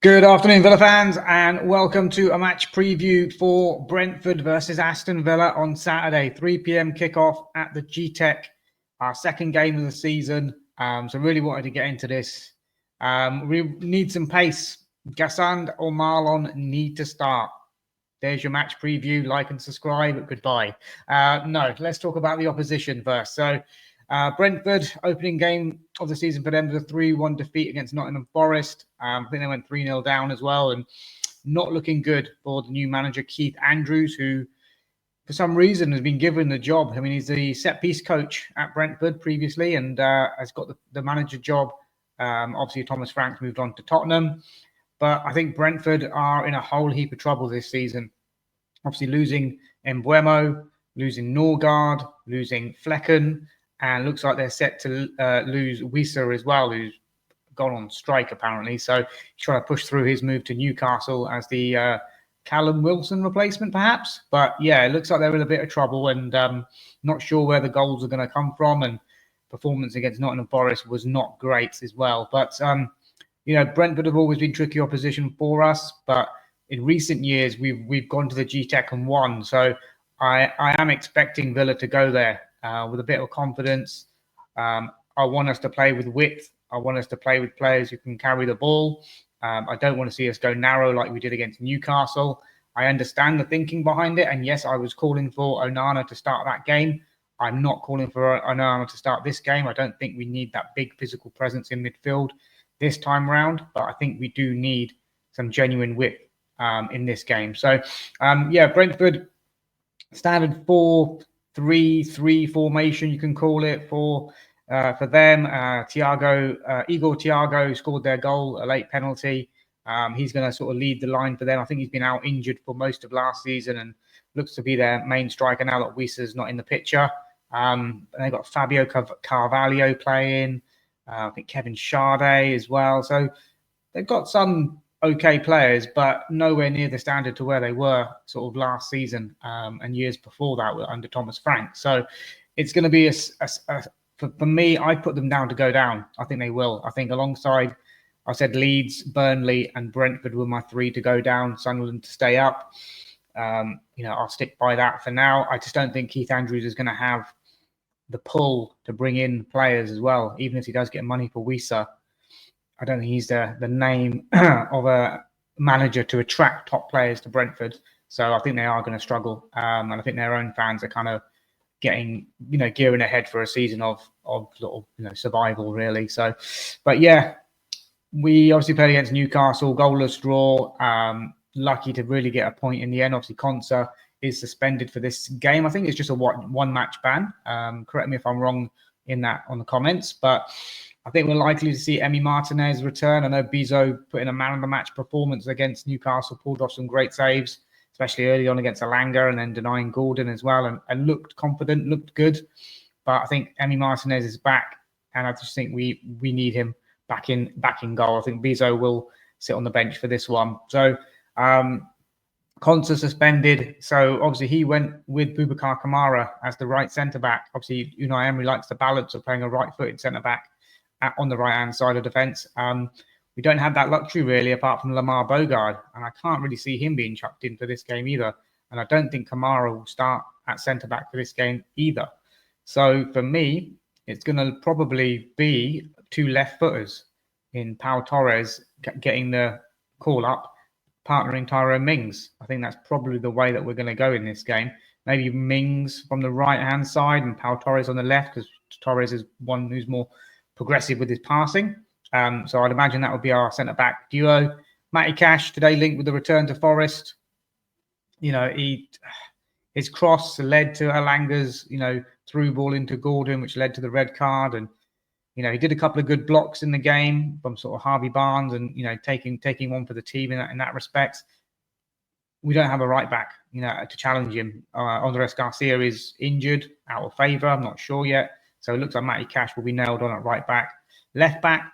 Good afternoon, Villa fans, and welcome to a match preview for Brentford versus Aston Villa on Saturday, 3 p.m. kickoff at the G-Tech, our second game of the season. So really wanted to get into this. We need some pace. Guessand or Malen need to start. There's your match preview. Like and subscribe. Goodbye. No, let's talk about the opposition first. So Brentford, opening game of the season for them, was a 3-1 defeat against Nottingham Forest. I think they went 3-0 down as well, and not looking good for the new manager, Keith Andrews, who for some reason has been given the job. I mean, he's the set-piece coach at Brentford previously and has got the manager job. Obviously, Thomas Frank's moved on to Tottenham. But I think Brentford are in a whole heap of trouble this season. Obviously, losing Mbeumo, losing Norgard, losing Flecken, and looks like they're set to lose Wissa as well, who's gone on strike apparently. So he's trying to push through his move to Newcastle as the Callum Wilson replacement, perhaps. But yeah, it looks like they're in a bit of trouble and not sure where the goals are going to come from. And performance against Nottingham Forest was not great as well. But Brentford have always been tricky opposition for us, but in recent years we've gone to the G-Tech and won. So I am expecting Villa to go there with a bit of confidence. I want us to play with width. I want us to play with players who can carry the ball. I don't want to see us go narrow like we did against Newcastle. I understand the thinking behind it, and yes, I was calling for Onana to start that game. I'm not calling for Onana to start this game. I don't think we need that big physical presence in midfield this time round, but I think we do need some genuine width in this game. So, Brentford standard 4-3-3 formation, you can call it for them. Igor Thiago scored their goal, a late penalty. He's going to sort of lead the line for them. I think he's been out injured for most of last season and looks to be their main striker now that Wissa's not in the picture. And they've got Fabio Carvalho playing. I think Kevin Sade as well. So they've got some okay players, but nowhere near the standard to where they were sort of last season and years before that under Thomas Frank. So it's going to be for me, I put them down to go down. I think they will. I think alongside, I said Leeds, Burnley and Brentford were my three to go down, Sunderland to stay up. I'll stick by that for now. I just don't think Keith Andrews is going to have the pull to bring in players as well, even if he does get money for Wissa. I don't think he's the name of a manager to attract top players to Brentford. So I think they are going to struggle. And I think their own fans are kind of gearing ahead for a season of survival, really. So, but yeah, we obviously played against Newcastle, goalless draw. Lucky to really get a point in the end. Obviously, Konsa is suspended for this game. I think it's just a one match ban. Correct me if I'm wrong in that on the comments, but I think we're likely to see Emi Martinez return. I know Bizot put in a man of the match performance against Newcastle, pulled off some great saves, especially early on against Alanga and then denying Gordon as well, and looked confident, looked good. But I think Emi Martinez is back, and I just think we need him back in goal. I think Bizot will sit on the bench for this one. So Konsa suspended, so obviously he went with Boubacar Kamara as the right centre-back. Obviously, Unai Emery likes the balance of playing a right-footed centre-back on the right-hand side of defence. We don't have that luxury, really, apart from Lamar Bogard, and I can't really see him being chucked in for this game either. And I don't think Kamara will start at centre-back for this game either. So for me, it's going to probably be two left-footers in Pau Torres getting the call-up, partnering Tyrone Mings. I think that's probably the way that we're going to go in this game. Maybe Mings from the right-hand side and Pau Torres on the left, because Torres is one who's more progressive with his passing. So I'd imagine that would be our centre-back duo. Matty Cash today linked with the return to Forest. His cross led to Alanga's, through ball into Gordon, which led to the red card. And, he did a couple of good blocks in the game from sort of Harvey Barnes and, taking one for the team in that respect. We don't have a right back, to challenge him. Andres Garcia is injured, out of favour. I'm not sure yet. So it looks like Matty Cash will be nailed on at right back. Left back,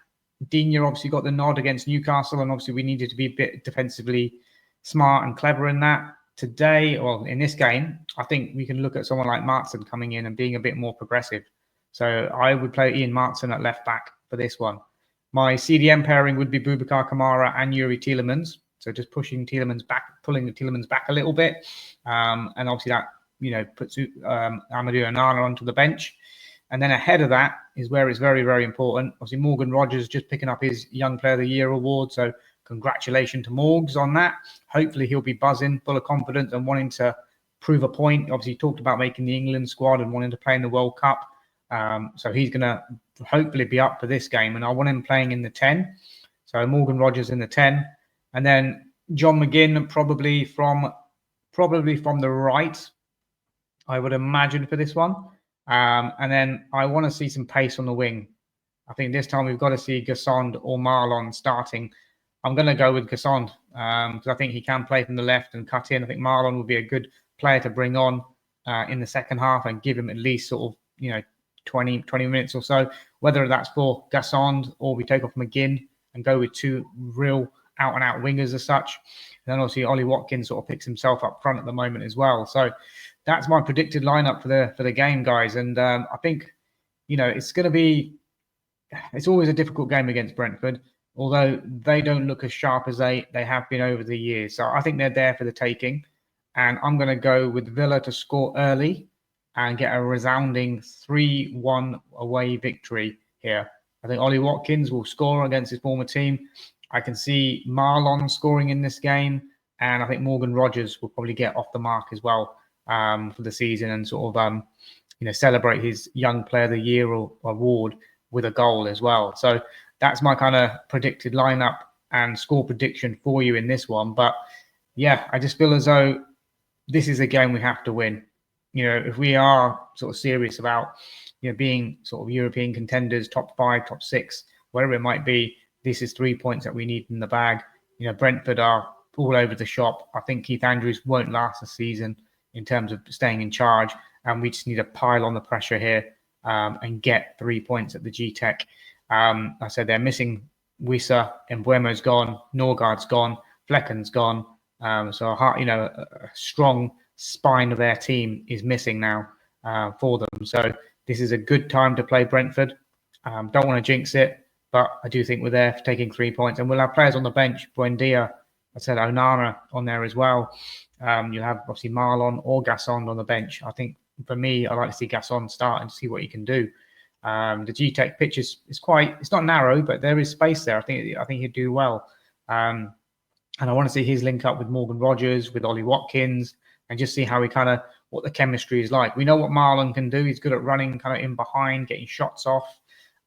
Digne obviously got the nod against Newcastle, and obviously we needed to be a bit defensively smart and clever in that. Today, in this game, I think we can look at someone like Maatsen coming in and being a bit more progressive. So I would play Ian Maatsen at left back for this one. My CDM pairing would be Boubacar Kamara and Yuri Tielemans. So just pushing Tielemans back, pulling the Tielemans back a little bit. And obviously that, puts Amadou Onana onto the bench. And then ahead of that is where it's very, very important. Obviously, Morgan Rogers just picking up his Young Player of the Year award. So congratulations to Morgs on that. Hopefully he'll be buzzing, full of confidence and wanting to prove a point. Obviously, he talked about making the England squad and wanting to play in the World Cup. So he's going to hopefully be up for this game. And I want him playing in the 10. So Morgan Rogers in the 10. And then John McGinn probably from the right, I would imagine, for this one. And then I want to see some pace on the wing. I think this time we've got to see Guessand or Malen starting. I'm going to go with Guessand because I think he can play from the left and cut in. I think Malen would be a good player to bring on in the second half and give him at least sort of, 20 minutes or so, whether that's for Guessand or we take off McGinn and go with two real out-and-out wingers as such. And then obviously Ollie Watkins sort of picks himself up front at the moment as well. So that's my predicted lineup for the game, guys. And I think, it's going to be, it's always a difficult game against Brentford, although they don't look as sharp as they have been over the years. So I think they're there for the taking. And I'm going to go with Villa to score early and get a resounding 3-1 away victory here. I think Ollie Watkins will score against his former team. I can see Marlon scoring in this game. And I think Morgan Rogers will probably get off the mark as well for the season and sort of, celebrate his Young Player of the Year award with a goal as well. So that's my kind of predicted lineup and score prediction for you in this one. But yeah, I just feel as though this is a game we have to win. If we are sort of serious about, being sort of European contenders, top 5, top 6, whatever it might be, this is 3 points that we need in the bag. Brentford are all over the shop. I think Keith Andrews won't last the season in terms of staying in charge. And we just need to pile on the pressure here and get 3 points at the GTEC. I said they're missing Wissa, Mbuemo's gone, Norgard's gone, Flecken's gone. So a strong spine of their team is missing now for them. So this is a good time to play Brentford. Don't want to jinx it, but I do think we're there for taking 3 points. And we'll have players on the bench. Buendia, I said Onana on there as well. You'll have obviously Marlon or Guessand on the bench. I think for me, I like to see Guessand start and see what he can do. The GTEC pitch is it's not narrow, but there is space there. I think he'd do well. And I want to see his link up with Morgan Rogers, with Ollie Watkins, and just see how what the chemistry is like. We know what Marlon can do. He's good at running kind of in behind, getting shots off.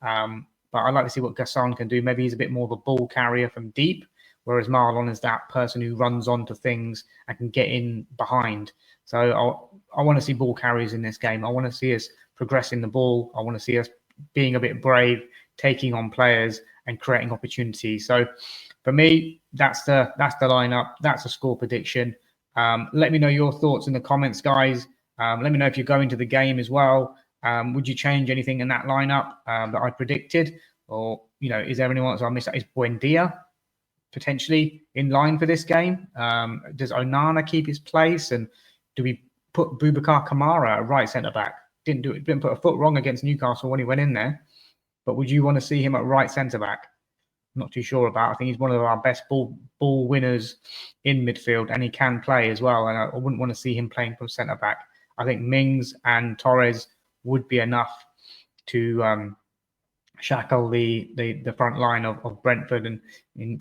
But I'd like to see what Guessand can do. Maybe he's a bit more of a ball carrier from deep, whereas Marlon is that person who runs onto things and can get in behind. So I want to see ball carriers in this game. I want to see us progressing the ball. I want to see us being a bit brave, taking on players and creating opportunities. So for me, that's the lineup. That's a score prediction. Let me know your thoughts in the comments, guys. Let me know if you're going to the game as well. Would you change anything in that lineup that I predicted? Or, is there anyone else I missed? Is Buendia potentially in line for this game? Does Onana keep his place? And do we put Boubacar Kamara at right centre-back? Didn't put a foot wrong against Newcastle when he went in there. But would you want to see him at right centre-back? Not too sure about. I think he's one of our best ball winners in midfield, and he can play as well. And I wouldn't want to see him playing from centre back. I think Mings and Torres would be enough to shackle the front line of Brentford and in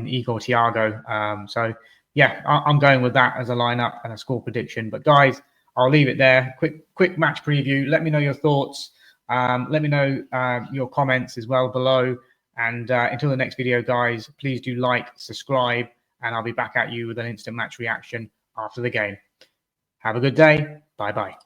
Igor Thiago. So yeah, I'm going with that as a lineup and a score prediction. But guys, I'll leave it there. Quick match preview. Let me know your thoughts. Let me know your comments as well below. And until the next video, guys, please do like, subscribe, and I'll be back at you with an instant match reaction after the game. Have a good day. Bye-bye.